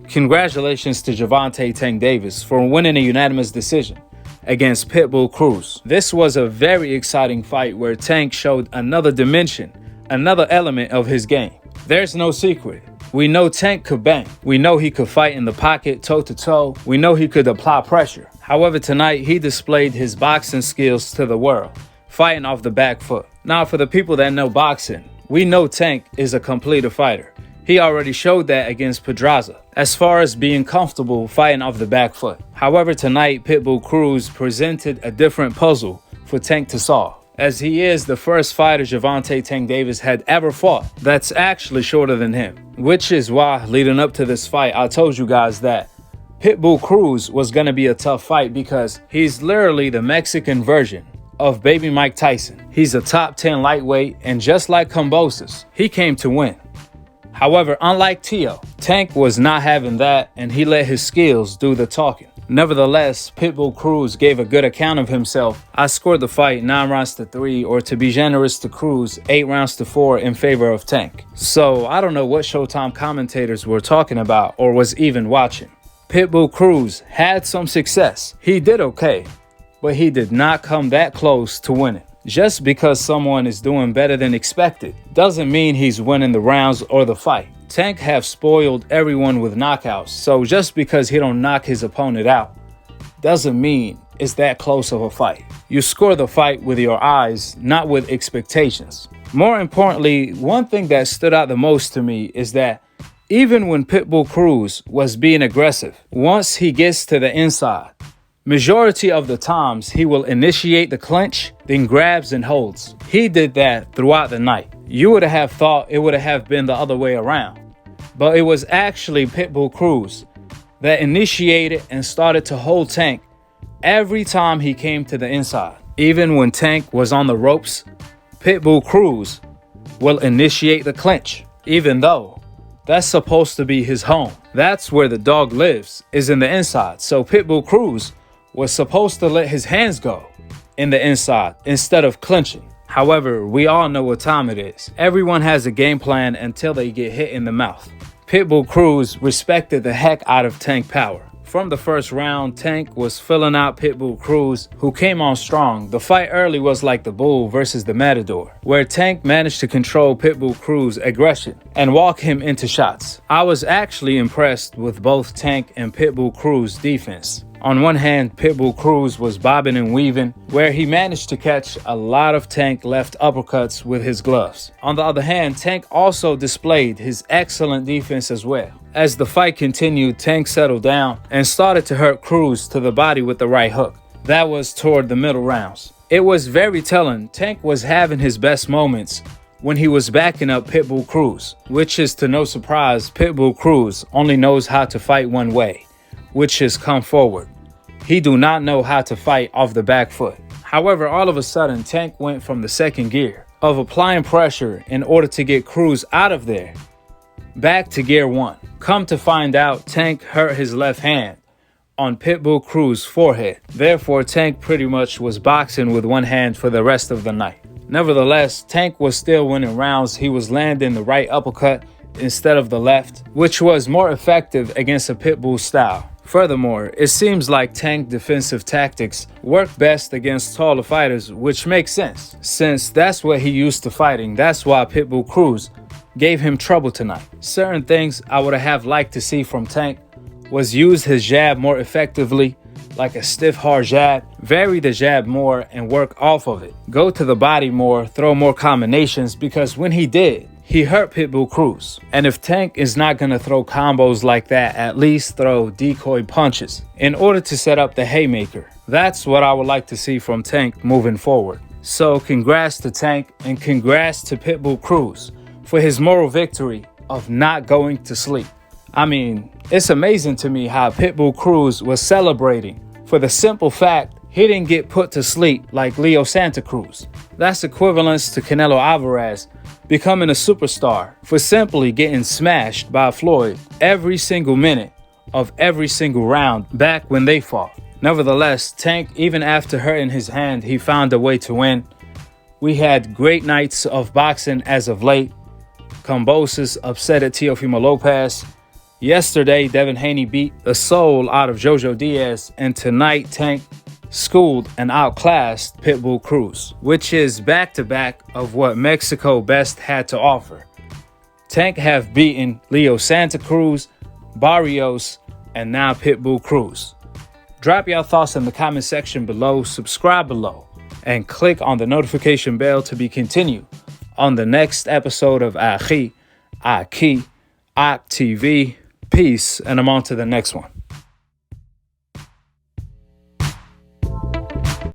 Congratulations to Gervonta Tank Davis for winning a unanimous decision against Pitbull Cruz. This was a very exciting fight where Tank showed another dimension, another element of his game. There's no secret. We know Tank could bang. We know he could fight in the pocket, toe-to-toe. We know he could apply pressure. However, tonight he displayed his boxing skills to the world, fighting off the back foot. Now, for the people that know boxing, we know Tank is a completer fighter. He already showed that against Pedraza, as far as being comfortable fighting off the back foot. However, tonight, Pitbull Cruz presented a different puzzle for Tank to solve, as he is the first fighter Gervonta Tank Davis had ever fought that's actually shorter than him. Which is why, leading up to this fight, I told you guys that Pitbull Cruz was going to be a tough fight because he's literally the Mexican version of baby Mike Tyson. He's a top 10 lightweight, and just like Kambosos, he came to win. However, unlike Tio, Tank was not having that, and he let his skills do the talking. Nevertheless, Pitbull Cruz gave a good account of himself. I scored the fight 9 rounds to 3, or to be generous to Cruz, 8 rounds to 4 in favor of Tank. So I don't know what Showtime commentators were talking about or was even watching. Pitbull Cruz had some success. He did okay, but he did not come that close to winning. Just because someone is doing better than expected doesn't mean he's winning the rounds or the fight. Tank have spoiled everyone with knockouts, so just because he don't knock his opponent out doesn't mean it's that close of a fight. You score the fight with your eyes, not with expectations. More importantly, one thing that stood out the most to me is that even when Pitbull Cruz was being aggressive, once he gets to the inside, majority of the times he will initiate the clinch, then grabs and holds. He did that throughout the night. You would have thought it would have been the other way around, but it was actually Pitbull Cruz that initiated and started to hold Tank every time he came to the inside. Even when Tank was on the ropes, Pitbull Cruz will initiate the clinch, even though that's supposed to be his home. That's where the dog lives, is in the inside. So Pitbull Cruz was supposed to let his hands go in the inside instead of clinching. However, we all know what time it is. Everyone has a game plan until they get hit in the mouth. Pitbull Cruz respected the heck out of Tank power. From the first round, Tank was filling out Pitbull Cruz, who came on strong. The fight early was like the bull versus the matador, where Tank managed to control Pitbull Cruz's aggression and walk him into shots. I was actually impressed with both Tank and Pitbull Cruz's defense. On one hand, Pitbull Cruz was bobbing and weaving, where he managed to catch a lot of Tank left uppercuts with his gloves. On the other hand, Tank also displayed his excellent defense as well. As the fight continued, Tank settled down and started to hurt Cruz to the body with the right hook. That was toward the middle rounds. It was very telling. Tank was having his best moments when he was backing up Pitbull Cruz, which is to no surprise. Pitbull Cruz only knows how to fight one way, which is come forward. He do not know how to fight off the back foot. However, all of a sudden, Tank went from the second gear of applying pressure in order to get Cruz out of there back to gear 1. Come to find out, Tank hurt his left hand on Pitbull Cruz's forehead. Therefore, Tank pretty much was boxing with one hand for the rest of the night. Nevertheless, Tank was still winning rounds. He was landing the right uppercut instead of the left, which was more effective against a Pitbull style. Furthermore, it seems like Tank defensive tactics work best against taller fighters, which makes sense, since that's what he used to fighting. That's why Pitbull Cruz gave him trouble tonight. Certain things I would have liked to see from Tank was use his jab more effectively, like a stiff hard jab, vary the jab more and work off of it. Go to the body more, throw more combinations, because when he did, he hurt Pitbull Cruz. And if Tank is not going to throw combos like that, at least throw decoy punches in order to set up the haymaker. That's what I would like to see from Tank moving forward. So congrats to Tank and congrats to Pitbull Cruz for his moral victory of not going to sleep. I mean, it's amazing to me how Pitbull Cruz was celebrating for the simple fact he didn't get put to sleep like Leo Santa Cruz. That's equivalence to Canelo Alvarez becoming a superstar for simply getting smashed by Floyd every single minute of every single round back when they fought. Nevertheless, Tank, even after hurting his hand, he found a way to win. We had great nights of boxing as of late. Kambosos upset at Teofimo Lopez. Yesterday, Devin Haney beat the soul out of Jojo Diaz, and tonight Tank schooled and outclassed Pitbull Cruz, which is back-to-back of what Mexico best had to offer. Tank have beaten Leo Santa Cruz, Barrios, and now Pitbull Cruz. Drop your thoughts in the comment section below, subscribe below, and click on the notification bell to be continued on the next episode of AKHi, AKHi TV. Peace, and I'm on to the next one.